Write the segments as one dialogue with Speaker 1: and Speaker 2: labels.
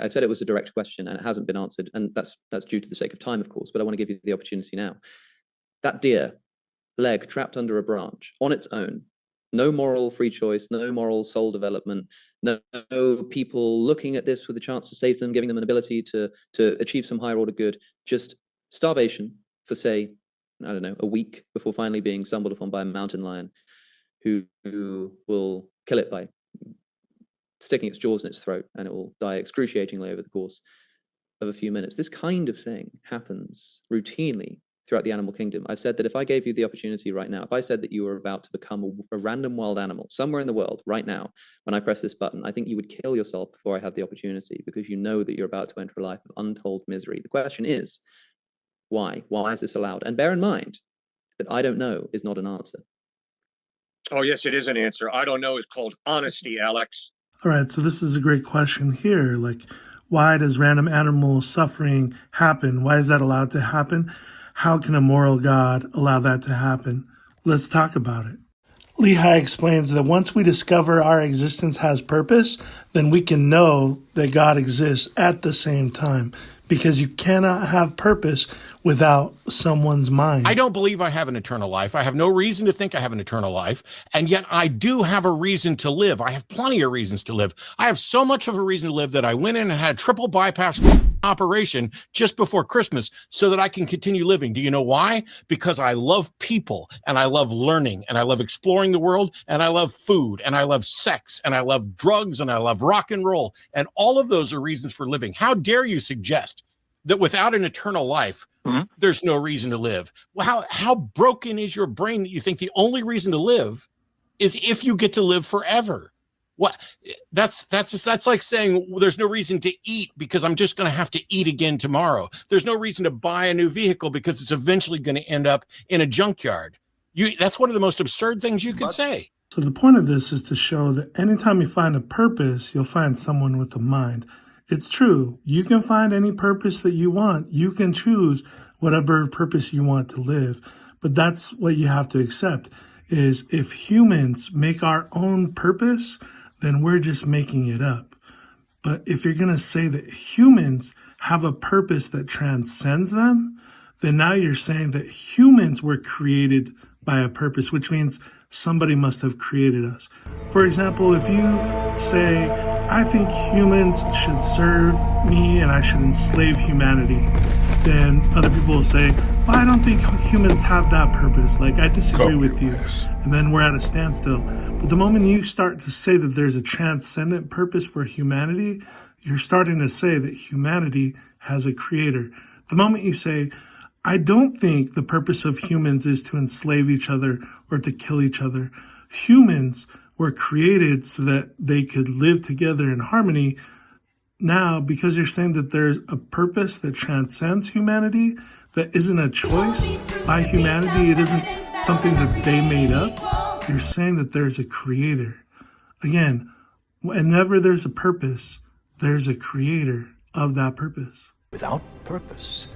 Speaker 1: I said it was a direct question and it hasn't been answered. And that's due to the sake of time, of course, but I want to give you the opportunity now. That deer, leg trapped under a branch on its own, no moral free choice, no moral soul development, no people looking at this with a chance to save them, giving them an ability to achieve some higher order good, just starvation for, say, I don't know, a week before finally being stumbled upon by a mountain lion who will kill it by sticking its jaws in its throat, and it will die excruciatingly over the course of a few minutes. This kind of thing happens routinely throughout the animal kingdom. I've said that if I gave you the opportunity right now, if I said that you were about to become a random wild animal somewhere in the world right now, when I press this button, I think you would kill yourself before I had the opportunity, because you know that you're about to enter a life of untold misery. The question is, why? Why is this allowed? And bear in mind that I don't know is not an answer.
Speaker 2: Oh, yes, it is an answer. I don't know is called honesty, Alex.
Speaker 3: All right, so this is a great question here. Like, why does random animal suffering happen? Why is that allowed to happen? How can a moral God allow that to happen? Let's talk about it. Lehi explains that once we discover our existence has purpose, then we can know that God exists at the same time, because you cannot have purpose without someone's mind.
Speaker 4: I don't believe I have an eternal life. I have no reason to think I have an eternal life, and yet I do have a reason to live. I have plenty of reasons to live. I have so much of a reason to live that I went in and had a triple bypass operation just before Christmas so that I can continue living. Do you know why? Because I love people, and I love learning, and I love exploring the world, and I love food, and I love sex, and I love drugs, and I love rock and roll, and all of those are reasons for living. How dare you suggest that without an eternal life, there's no reason to live? Well, how broken is your brain that you think the only reason to live is if you get to live forever? What? That's like saying, well, there's no reason to eat because I'm just going to have to eat again tomorrow. There's no reason to buy a new vehicle because it's eventually going to end up in a junkyard. That's one of the most absurd things you could say.
Speaker 3: So the point of this is to show that anytime you find a purpose, you'll find someone with a mind. It's true. You can find any purpose that you want. You can choose whatever purpose you want to live. But that's what you have to accept, is if humans make our own purpose, then we're just making it up. But if you're going to say that humans have a purpose that transcends them, then now you're saying that humans were created by a purpose, which means somebody must have created us. For example, if you say, I think humans should serve me and I should enslave humanity, then other people will say, well, I don't think humans have that purpose. Like, I disagree with you. And then we're at a standstill. But the moment you start to say that there's a transcendent purpose for humanity, you're starting to say that humanity has a creator. The moment you say, I don't think the purpose of humans is to enslave each other or to kill each other. Humans were created so that they could live together in harmony. Now, because you're saying that there's a purpose that transcends humanity, that isn't a choice by humanity, it isn't something that they made up, you're saying that there's a creator. Again, whenever there's a purpose, there's a creator of that purpose.
Speaker 5: Without purpose,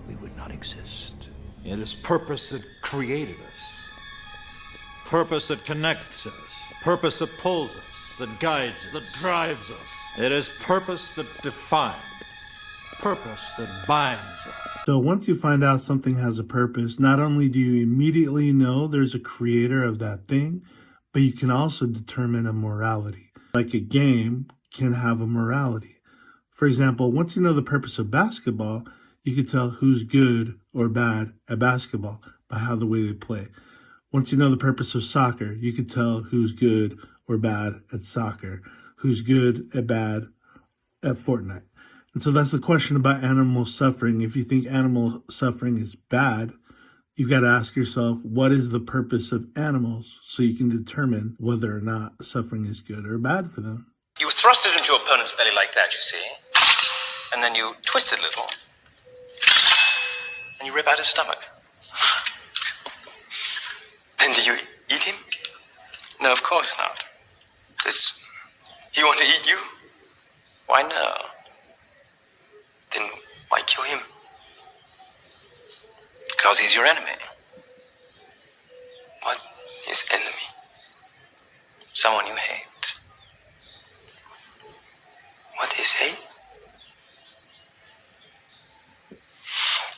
Speaker 5: we would not exist. It is purpose that created us. Purpose that connects us. Purpose that pulls us, that guides us, that drives us. It is purpose that defines. Purpose that binds us.
Speaker 3: So once you find out something has a purpose, not only do you immediately know there's a creator of that thing, but you can also determine a morality. Like a game can have a morality. For example, once you know the purpose of basketball, you can tell who's good or bad at basketball by how the way they play. Once you know the purpose of soccer, you can tell who's good or bad at soccer, who's good at bad at Fortnite. And so that's the question about animal suffering. If you think animal suffering is bad, you've got to ask yourself, what is the purpose of animals, so you can determine whether or not suffering is good or bad for them.
Speaker 6: You thrust it into your opponent's belly like that, you see, and then you twist it a little, and you rip out his stomach.
Speaker 7: Then do you eat him?
Speaker 6: No, of course not.
Speaker 7: Does he want to eat you?
Speaker 6: Why no?
Speaker 7: Then why kill him?
Speaker 6: Because he's your enemy.
Speaker 7: What is enemy?
Speaker 6: Someone you hate.
Speaker 7: What is hate?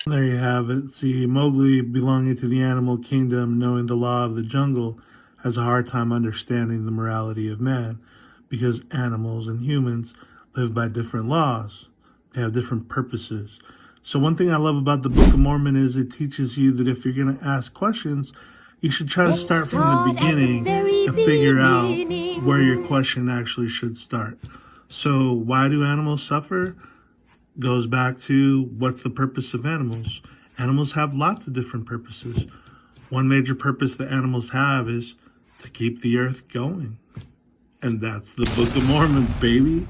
Speaker 3: There you have it. See, Mowgli, belonging to the animal kingdom, knowing the law of the jungle, has a hard time understanding the morality of man because animals and humans live by different laws. They have different purposes. So one thing I love about the Book of Mormon is it teaches you that if you're going to ask questions, you should try to start from the beginning and figure out where your question actually should start. So why do animals suffer? Goes back to what's the purpose of animals. Animals have lots of different purposes. One major purpose that animals have is to keep the earth going. And that's the Book of Mormon, baby.